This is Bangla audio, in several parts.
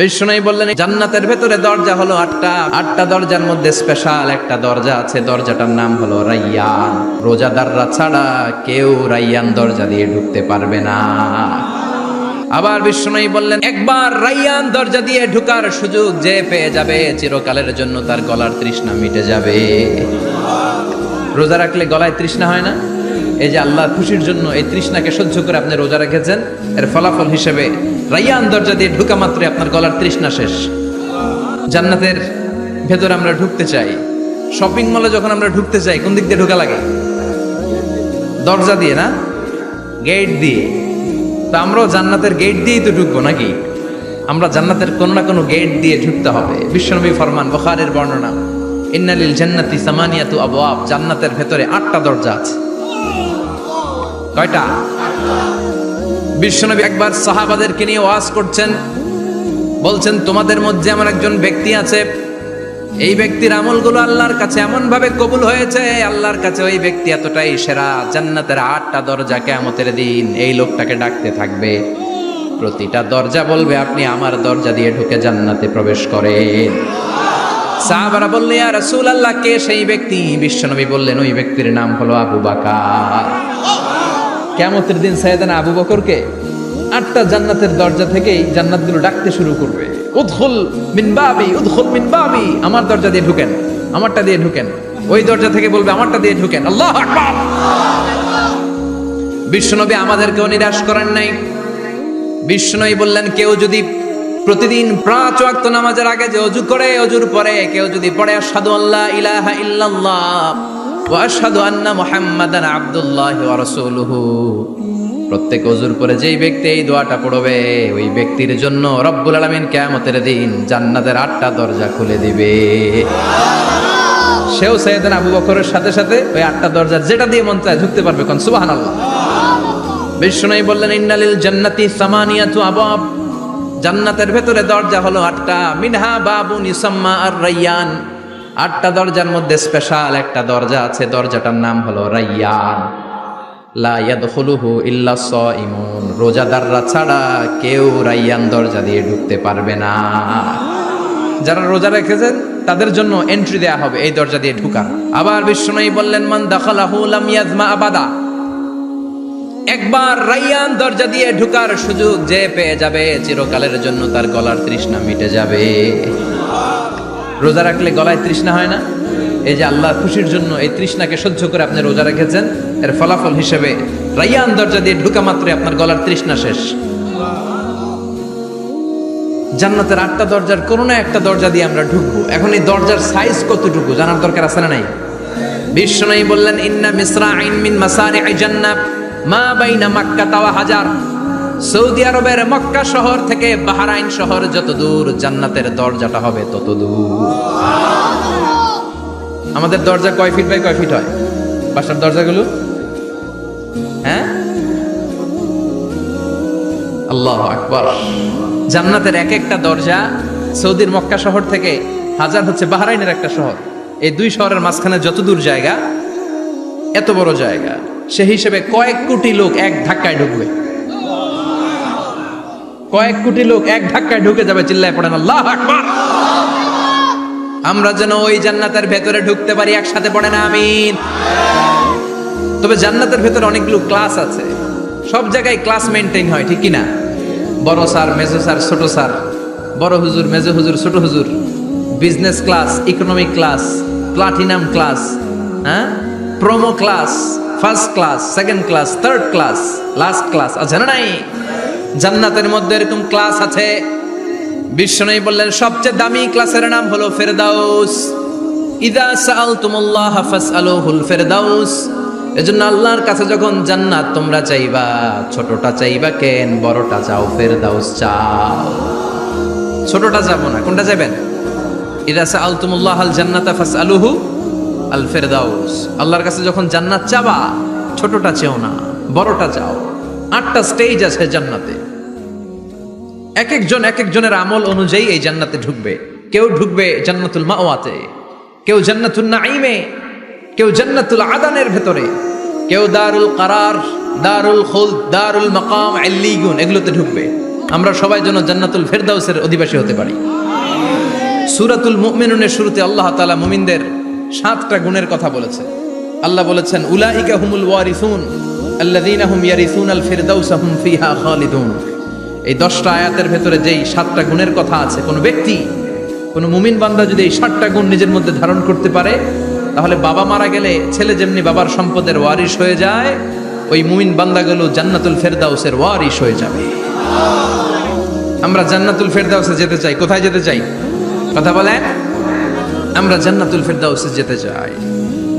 বিষ্ণু বললেন জান্নাতের ভেতরে দরজা হলো আটটা দরজার মধ্যে স্পেশাল একটা দরজা আছে, দরজাটার নাম হলো রাইয়ান। রোজাদাররা ছাড়া কেউ রাইয়ান দরজা দিয়ে ঢুকতে পারবে না। আবার বিষ্ণু বললেন একবার রাইয়ান দরজা দিয়ে ঢুকার সুযোগ যে পেয়ে যাবে চিরকালের জন্য তার গলার তৃষ্ণা মিটে যাবে। রোজা রাখলে গলায় তৃষ্ণা হয় না? এই যে আল্লাহ খুশির জন্য এই তৃষ্ণাকে সহ্য করে আপনি রোজা রেখেছেন, এর ফলাফল হিসেবে রাইয়ান দরজা দিয়ে ঢুকা মাত্রই আপনার গলার তৃষ্ণা শেষ। জান্নাতের ভেতরে আমরা ঢুকতে চাই, শপিং মলে যখন আমরা ঢুকতে চাই কোন দিক দিয়ে ঢোকা লাগে? দরজা দিয়ে না, গেট দিয়ে। তো আমরাও জান্নাতের গেট দিয়েই তো ঢুকবো নাকি? আমরা জান্নাতের কোনো না কোনো গেট দিয়ে ঢুকতে হবে। বিশ্বনবী ফরমান, বুখারীর বর্ণনা, ইন্নালিল জান্নাতি সামানিয়াতু আবওয়াব, জান্নাতের ভেতরে 8টা দরজা আছে। কয়টা? বিশ্বনবী একবার সাহাবাদেরকে নিয়ে ওয়াজ করছেন, বলছেন তোমাদের মধ্যে আমার একজন ব্যক্তি আছে, এই ব্যক্তির আমলগুলো আল্লাহর কাছে এমন ভাবে কবুল হয়েছে, আল্লাহর কাছে ওই ব্যক্তি এতটাই সেরা, জান্নাতের 8টা দরজা কিয়ামতের দিন এই লোকটাকে ডাকতে থাকবে। প্রতিটা দরজা বলবে আপনি আমার দরজা দিয়ে ঢুকে জান্নাতে প্রবেশ করেন। সাহাবারা বললেন ইয়া রাসূলুল্লাহ, কে সেই ব্যক্তি? বিশ্বনবী বললেন ওই ব্যক্তির নাম হলো আবু বকর। কিয়ামতের দিন সাইয়েদনা আবু বকরকে 8টা জান্নাতের দরজা থেকেই জান্নাতগুলো ডাকতে শুরু করবে, উদখুল মিন বাবি, উদখুল মিন বাবি, আমার দরজা দিয়ে ঢুকেন, আমারটা দিয়ে ঢুকেন। ওই দরজা থেকে বলবে আমারটা দিয়ে ঢুকেন। আল্লাহু আকবার। বিশ্বনবী আমাদেরকেও নিরাশ করেন নাই। বিশ্বনবী বললেন কেউ যদি প্রতিদিন 5 ওয়াক্ত নামাজের আগে যে ওযু করে, ওযুর পরে কেউ যদি পড়ে আশহাদু আল্লা ইলাহা ইল্লাল্লাহ ওয়া আশহাদু আন্না মুহাম্মাদান আবদুল্লাহি ওয়া রাসূলুহু, প্রত্যেক ওযুর পরে যেই ব্যক্তি এই দোয়াটা পড়বে ওই ব্যক্তির জন্য রব্বুল আলামিন কিয়ামতের দিন জান্নাতের 8টা দরজা খুলে দিবে। সেও সাইয়েদনা আবু বকরের সাথে সাথে ওই 8টা দরজা যেটা দিয়ে মন চায় ঢুকতে পারবে। কোন সুবহানাল্লাহ। বিষ্ণু বললেন ইন্নালিল জান্নাতি সামানিয়াতু আবওয়াব, জান্নাতের ভেতরে দরজা হলো 8টা, মিনহা বাবুন ইউসাম্মা আর রাইয়ান, 8টা দরজার মধ্যে স্পেশাল একটা দরজা আছে, দরজাটার নাম হলো রাইয়ান। লা ইয়াদখুলুহু ইল্লা সাইমুন, রোজাদাররা ছাড়া কেউ রাইয়ান দরজা দিয়ে ঢুকতে পারবে না। যারা রোজা রেখেছেন তাদের জন্য এন্ট্রি দেয়া হবে এই দরজা দিয়ে ঢুকা। আবার বিষ্ণু বললেন মান দাখালাহু লাম ইয়াজমা আবাদা, একবার রাইয়ান দরজা দিয়ে ঢুকার সুযোগ যে পেয়ে যাবে চিরকালের জন্য তার গলার তৃষ্ণা মিটে যাবে। রোজা রাখলে গলায় তৃষ্ণা হয় না? এই যে আল্লাহ খুশির জন্য এই তৃষ্ণাকে সহ্য করে আপনি রোজা রেখেছেন, এর ফলাফল হিসেবে রাইয়ান দরজা দিয়ে ঢুকা মাত্রই আপনার গলার তৃষ্ণা শেষ। জান্নাতের 8টা দরজার কোনো না একটা দরজা দিয়ে আমরা ঢুকবো। এখন এই দরজার সাইজ কতটুকু জানার দরকার আছে না নাই? বিষ্ণু বললেন ইন্না মিসরাইন মিন মাসারি'i জান্নাহ মা বাইনা মাক্কা ওয়া হাজার, সৌদি আরবের মক্কা শহর থেকে বাহরাইন শহর যত দূর, জান্নাতের দরজাটা হবে তত দূর। আমাদের দরজা কয় ফিট বাই কয় ফিট হয় বাসার দরজাগুলো? হ্যাঁ, আল্লাহু আকবার। জান্নাতের এক একটা দরজা সৌদির মক্কা শহর থেকে হাজার হচ্ছে বাহরাইনের একটা শহর, এই দুই শহরের মাঝখানে যত দূর জায়গা, এত বড় জায়গা, সে হিসেবে কয়েক কোটি লোক এক ধাক্কায় ঢুকবে। কয়েক কোটি লোক এক ধাক্কায় ঢুকে যাবে। চিল্লায় পড়েন আল্লাহু আকবার। আমরা যেন ওই জান্নাতের ভেতরে ঢুকতে পারি, একসাথে পড়েন আমিন। তবে জান্নাতের ভেতরে অনেকগুলো ক্লাস আছে, সব জায়গায় ক্লাস মেনটেন হয়, ঠিক কিনা? বড় স্যার, মেজো স্যার, ছোট স্যার, বড় হুজুর, মেজো হুজুর, ছোট হুজুর, business class, economic class, platinum class, হ্যাঁ, promo class, first class, second class, third class, last class আছে না নাই? জান্নাতের মধ্যে এরকম ক্লাস আছে। বিষ্ণু বললেন সবচেয়ে দামি ক্লাসের নাম হলো ফেরদাউস। ইযা সাআলতুমুল্লাহ ফাসআলুহুল ফেরদাউস, এজন্য আল্লাহর কাছে যখন জান্নাত তোমরা চাইবা, ছোটটা চাইবা কেন, বড়টা চাও, ফেরদাউস চাও। ছোটটা যাবো না, কোনটা যাবেন? ইযা সাআলতুমুল্লাহাল জান্নাতা ফাসআলুহু আল ফেরদাউস, আল্লাহর কাছে যখন জান্নাত চাবা ছোটটা চেও না, বড়টা চাও। 8টা স্টেজ আছে জান্নাতে, এক একজনের আমল অনুযায়ী এই জান্নাতে ঢুকবে। কেউ ঢুকবে জান্নাতুল মাওয়াতে, কেউ জান্নাতুন নাঈমে, কেউ জান্নাতুল আদানের ভেতরে, কেউ দারুল কারার, দারুল খুলদ, দারুল মাকাম, আল্লিগুন, এগুলোতে ঢুকবে। আমরা সবাই যেন জান্নাতুল ফেরদাউসের অধিবাসী হতে পারি। সূরাতুল মুমিনুনের শুরুতে আল্লাহ তাআলা মুমিনদের 7টা গুণের কথা বলেছে। আল্লাহ বলেছেন উলাইকা হুমুল ওয়ারিসুন আল্লাযীনা হুম ইয়ারিসুনাল ফিরদাউসা হুম ফিহা খালিদুন। এই 10টা আয়াতের ভেতরে যেই 7টা গুণের কথা আছে, কোন ব্যক্তি, কোন মুমিন বান্দা যদি এই 7টা গুণ নিজের মধ্যে ধারণ করতে পারে, তাহলে বাবা মারা গেলে ছেলে যেমনি বাবার সম্পদের ওয়ারিশ হয়ে যায়, ওই মুমিন বান্দাগুলো জান্নাতুল ফেরদাউসের ওয়ারিশ হয়ে যাবে। আমরা জান্নাতুল ফেরদাউসে যেতে চাই। কোথায় যেতে চাই? কথা বলেন। আমরা জান্নাতুল ফেরদাউসে যেতে চাই।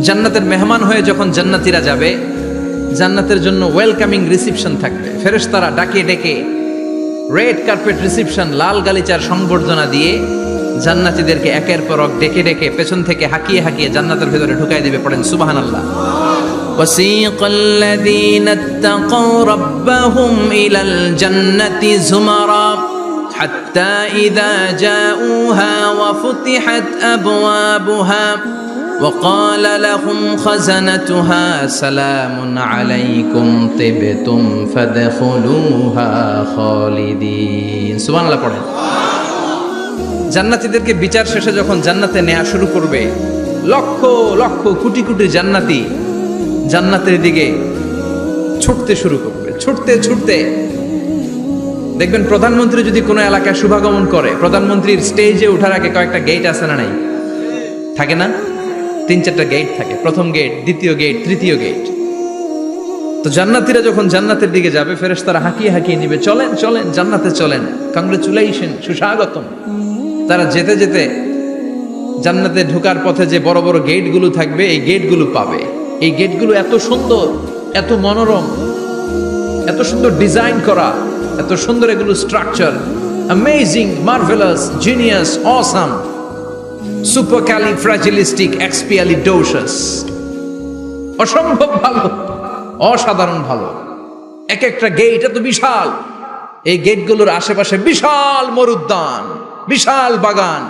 জান্নাতের মেহমান হয়ে যখন জান্নাতীরা যাবে, জান্নাতের জন্য ওয়েলকামিং রিসিপশন থাকবে। ফেরেশতারা ডাকে ডেকে রেড কার্পেট রিসিপশন, লাল গালিচার সংবর্ধনা দিয়ে জান্নাতীদেরকে একের পর এক ডেকে ডেকে পেছন থেকে হাঁকিয়ে হাঁকিয়ে জান্নাতের ভেতরে ঢুকাই দিবে। পড়েন সুবহানাল্লাহ। وسيق الذين اتقوا ربهم إلى الجنة زمرا حتى إذا جاءوها وفتحت أبوابها وقال لهم خزنتها سلام عليكم طبتم فادخلوها خالدين سبحان الله পড়েন। জান্নাতীদেরকে বিচার শেষে যখন জান্নাতে নেওয়া শুরু করবে, লক্ষ লক্ষ কোটি কোটি জান্নাতি জান্নাতের দিকে ছুটতে শুরু করবে। ছুটতে ছুটতে দেখবেন প্রধানমন্ত্রী যদি কোনো এলাকায় শুভাগমন করে, প্রধানমন্ত্রীর স্টেজে ওঠার আগে কয়েকটা গেট আছে না নাই? থাকে না? 3-4টা গেট থাকে। প্রথম গেট, দ্বিতীয় গেট, তৃতীয় গেট। তো জান্নাতীরা যখন জান্নাতের দিকে যাবে, ফেরেশতারা হাঁকিয়ে হাঁকিয়ে নিবে, চলেন চলেন জান্নাতে চলেন, কংগ্রেচুলেশন, সুস্বাগতম। তারা যেতে যেতে জান্নাতে ঢোকার পথে যে বড় বড় গেটগুলো থাকবে, এই গেটগুলো পাবে। এই গেটগুলো এত সুন্দর, এত মনোরম, এত সুন্দর ডিজাইন করা, এত সুন্দর এগুলো structure, amazing, marvellous, genius, awesome, supercalifragilisticexpialidocious, অসম্ভব ভালো, অসাধারণ ভালো। এক একটা গেট এত বিশাল। এই গেটগুলোর আশেপাশে বিশাল মরুদ্যান, বিশাল বাগান,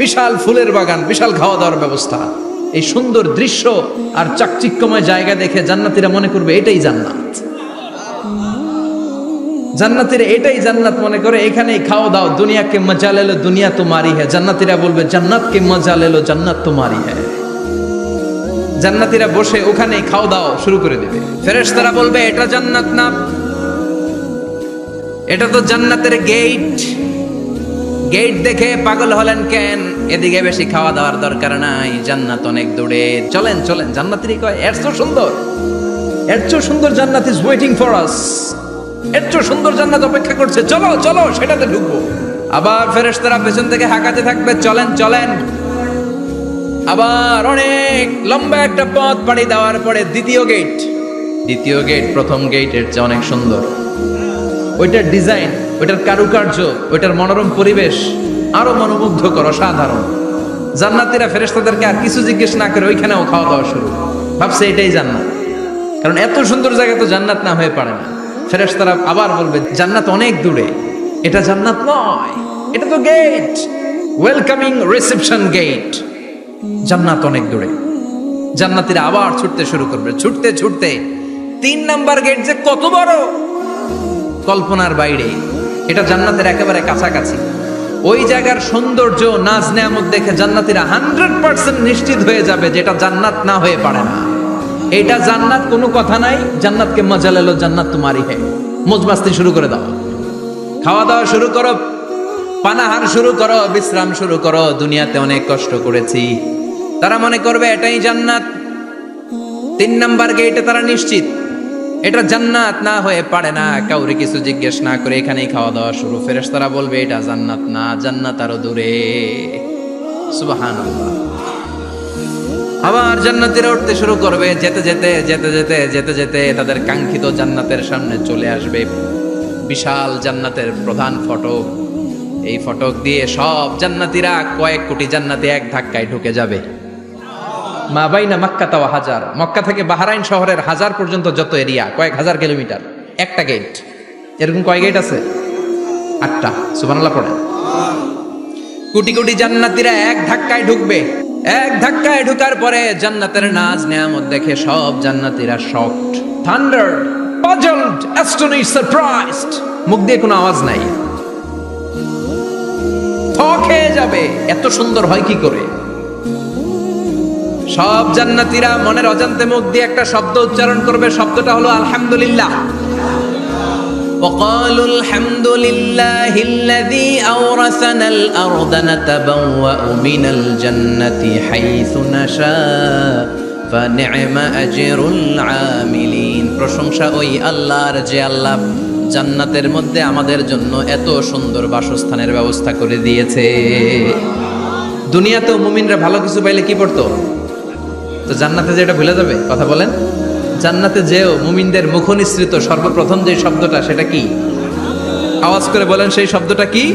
বিশাল ফুলের বাগান, বিশাল খাওয়া দাওয়ার ব্যবস্থা। এই সুন্দর দৃশ্য আর চাকচিক্যময় জায়গা দেখে জান্নাতীরা মনে করবে এটাই জান্নাত। জান্নাতীরা এটাই জান্নাত মনে করে, এখানেই খাওয়া দাও। দুনিয়া কে মজা লে লো দুনিয়া তোমারি হ্যায়। জান্নাতীরা বলবে জান্নাত কে মজা লে লো জান্নাত তোমারি হ্যায়। জান্নাতীরা বসে ওখানেই খাওয়া দাও শুরু করে দেবে। ফেরেশতারা বলবে এটা জান্নাত না, এটা তো জান্নাতের গেট। গেট দেখে পাগল হলেন কেন? এদিকে বেশি খাওয়া দাওয়ার দরকার নাই, জান্নাত অনেক দূরে। চলেন চলেন। জান্নাতীরা কয় এর চেয়ে সুন্দর, এর চেয়ে সুন্দর জান্নাত ইজ ওয়েটিং ফর আস। এর চেয়ে সুন্দর জান্নাত অপেক্ষা করছে, চলো চলো সেটাতে ঢুকবো। আবার ফেরেশতারা পেছন থেকে হাঁকাতে থাকবে, চলেন চলেন। আবার অনেক লম্বা একটা পথ পাড়ি দেওয়ার পরে দ্বিতীয় গেট। দ্বিতীয় গেট প্রথম গেটের চেয়ে অনেক সুন্দর। ওইটার ডিজাইন, ওইটার কারুকার্য, ওইটার মনোরম পরিবেশ আরো মনোমুগ্ধকর, অসাধারণ। জান্নাতীরা ফেরেশতাদেরকে আর কিছু জিজ্ঞেস না করে ওইখানেও খাওয়া দাওয়া শুরু। ভাবছে এটাই জান্নাত, কারণ এত সুন্দর জায়গা তো জান্নাত না হয়ে পারে না। ফেরেশতারা আবার বলবে জান্নাত অনেক দূরে, এটা জান্নাত নয়, এটা তো গেট, ওয়েলকামিং রিসেপশন গেট। জান্নাত অনেক দূরে। জান্নাতীরা আবার ছুটতে শুরু করবে। ছুটতে ছুটতে 3 নাম্বার গেট যে কত বড়, কল্পনার বাইরে। এটা জান্নাতের একেবারে কাছাকাছি। ওই জায়গার সৌন্দর্য, নাজ নেয়ামত দেখে জান্নাতীরা 100% নিশ্চিত হয়ে যাবে যে এটা জান্নাত না হয়ে পারে না। এটা জান্নাত, কোনো কথা নাই। জান্নাতকে মজা লেলো জান্নাত তোমারই হে। মজমাস্তি শুরু করে দাও, খাওয়া দাওয়া শুরু করো, পানাহার শুরু করো, বিশ্রাম শুরু করো। দুনিয়াতে অনেক কষ্ট করেছি। তারা মনে করবে এটাই জান্নাত। 3 নাম্বার গেটে তারা নিশ্চিত এটা জান্নাত না হয়ে পারে না। কাউরে কিছু জিজ্ঞেস না করে এখানেই খাওয়া দাওয়া শুরু। ফেরেশতারা বলবে এটা জান্নাত না, জান্নাত আরো দূরে। সুবহানাল্লাহ। আবার জান্নাতীরা উঠতে শুরু করবে। যেতে যেতে যেতে যেতে যেতে যেতে তাদের কাঙ্ক্ষিত জান্নাতের সামনে চলে আসবে। বিশাল জান্নাতের প্রধান ফটক। এই ফটক দিয়ে সব জান্নাতীরা, কয়েক কোটি জান্নাতি এক ধাক্কায় ঢুকে যাবে। মা বাইনা মক্কা তাওয়া হাজার, মক্কা থেকে বাহরাইন শহরের হাজার পর্যন্ত যত এরিয়া, কয়েক হাজার কিলোমিটার, একটা গেট। এরকম কয় গেট আছে? 8টা। সুবহানাল্লাহ পড়ে। কোটি কোটি জান্নাতীরা এক ধাক্কায় ঢুকবে। এক ধাক্কায় ঢুকার পরে জান্নাতের নাজ নেয়ামত দেখে সব জান্নাতীরা শকড, থান্ডার্ড, পাজলড, অ্যাস্টনিশড, সারপ্রাইজড। মুখ দিয়ে কোনো আওয়াজ নাই। যাবে, এত সুন্দর হয় কি করে? সব জান্নাতীরা মনের অজান্তে মুখ দিয়ে একটা শব্দ উচ্চারণ করবে, শব্দটা হলো আলহামদুলিল্লাহ। وقالوا الحمد لله الذي أورثنا الأرض نتبوأ من الجنة حيث نشاء فنعم أجر العاملين। প্রশংসা ওই আল্লাহর যে আল্লাহ জান্নাতের মধ্যে আমাদের জন্য এত সুন্দর বাসস্থানের ব্যবস্থা করে দিয়েছে। দুনিয়াতেও মুমিনরা ভালো কিছু পাইলে কি পড়তো? তো জান্নাতে যে এটা ভুলে যাবে? কথা বলেন। জান্নাতে যেও মুমিনদের মুখ নিঃসৃত সর্বপ্রথম যে শব্দটা, সেটা কি? আওয়াজ করে বলেন, সেই শব্দটা কি?